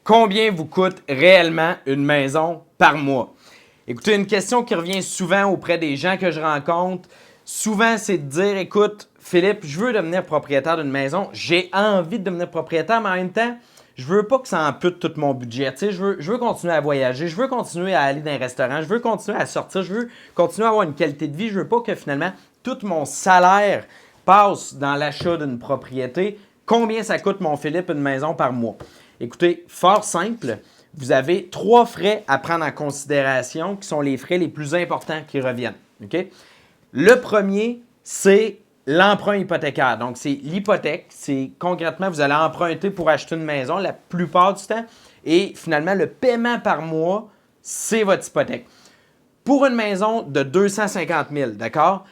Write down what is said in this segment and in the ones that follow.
Combien vous coûte réellement une maison par mois? Écoutez, une question qui revient souvent auprès des gens que je rencontre, souvent c'est de dire, écoute, Philippe, je veux devenir propriétaire d'une maison, j'ai envie de devenir propriétaire, mais en même temps, je veux pas que ça ampute tout mon budget. Tu sais, je veux continuer à voyager, je veux continuer à aller dans un restaurant, je veux continuer à sortir, je veux continuer à avoir une qualité de vie, je veux pas que finalement tout mon salaire passe dans l'achat d'une propriété. Combien ça coûte, mon Philippe, une maison par mois? Écoutez, fort simple, vous avez 3 frais à prendre en considération qui sont les frais les plus importants qui reviennent. OK? Le premier, c'est l'emprunt hypothécaire. Donc, c'est l'hypothèque. C'est concrètement, vous allez emprunter pour acheter une maison la plupart du temps. Et finalement, le paiement par mois, c'est votre hypothèque. Pour une maison de 250 000, d'accord?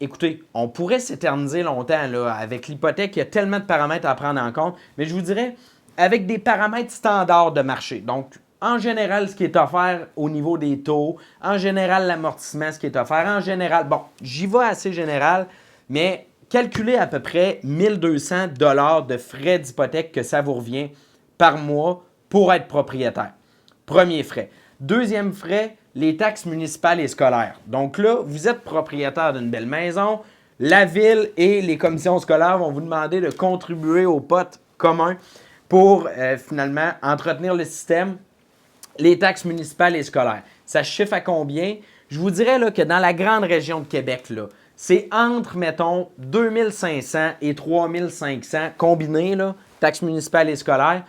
Écoutez, on pourrait s'éterniser longtemps là, avec l'hypothèque. Il y a tellement de paramètres à prendre en compte. Mais je vous dirais, avec des paramètres standards de marché. Donc, en général, ce qui est offert au niveau des taux, en général, l'amortissement, ce qui est offert, en général, bon, j'y vais assez général, mais calculez à peu près 1200 $ de frais d'hypothèque que ça vous revient par mois pour être propriétaire. Premier frais. Deuxième frais, les taxes municipales et scolaires. Donc là, vous êtes propriétaire d'une belle maison, la ville et les commissions scolaires vont vous demander de contribuer au pot commun pour finalement entretenir le système, les taxes municipales et scolaires. Ça chiffre à combien? Je vous dirais là, que dans la grande région de Québec, là, c'est entre, mettons, 2500 et 3500 combinés, là, taxes municipales et scolaires,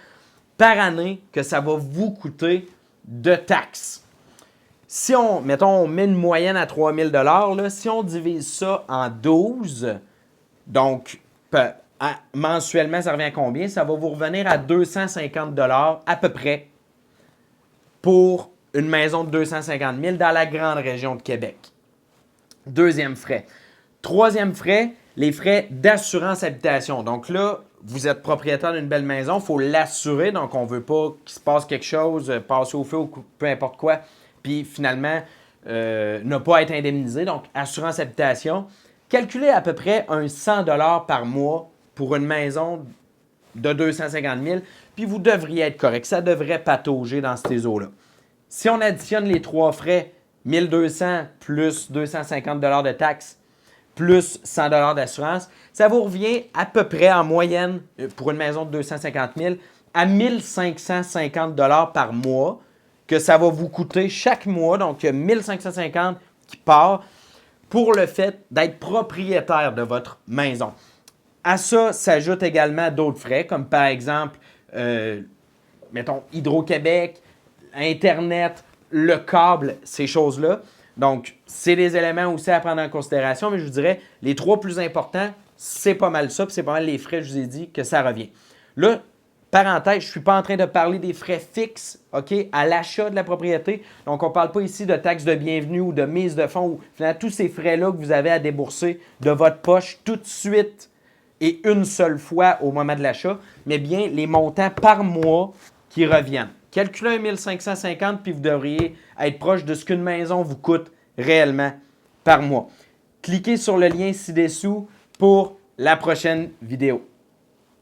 par année que ça va vous coûter de taxes. Si on, mettons, on met une moyenne à 3000 $, là, si on divise ça en 12, donc mensuellement, ça revient à combien? Ça va vous revenir à 250 $ à peu près pour une maison de 250 000 dans la grande région de Québec. Deuxième frais. Troisième frais, les frais d'assurance habitation. Donc là, vous êtes propriétaire d'une belle maison, il faut l'assurer. Donc, on ne veut pas qu'il se passe quelque chose, passer au feu ou peu importe quoi, puis finalement, ne pas être indemnisé. Donc, assurance habitation. Calculez à peu près un 100 $ par mois pour une maison de 250 000, puis vous devriez être correct. Ça devrait patauger dans ces eaux-là. Si on additionne les 3 frais, 1200 plus 250 $ de taxes, plus 100 $ d'assurance, ça vous revient à peu près en moyenne, pour une maison de 250 000, à 1550 $ par mois que ça va vous coûter chaque mois. Donc, 1550 qui part pour le fait d'être propriétaire de votre maison. À ça s'ajoutent également d'autres frais, comme par exemple, mettons, Hydro-Québec, Internet, le câble, ces choses-là. Donc, c'est des éléments aussi à prendre en considération, mais je vous dirais, les 3 plus importants, c'est pas mal ça, puis c'est pas mal les frais, je vous ai dit, que ça revient. Là, parenthèse, je ne suis pas en train de parler des frais fixes, OK, à l'achat de la propriété. Donc, on ne parle pas ici de taxes de bienvenue ou de mise de fonds ou finalement tous ces frais-là que vous avez à débourser de votre poche tout de suite et une seule fois au moment de l'achat, mais bien les montants par mois qui reviennent. Calculez 1550 puis vous devriez être proche de ce qu'une maison vous coûte réellement par mois. Cliquez sur le lien ci-dessous pour la prochaine vidéo.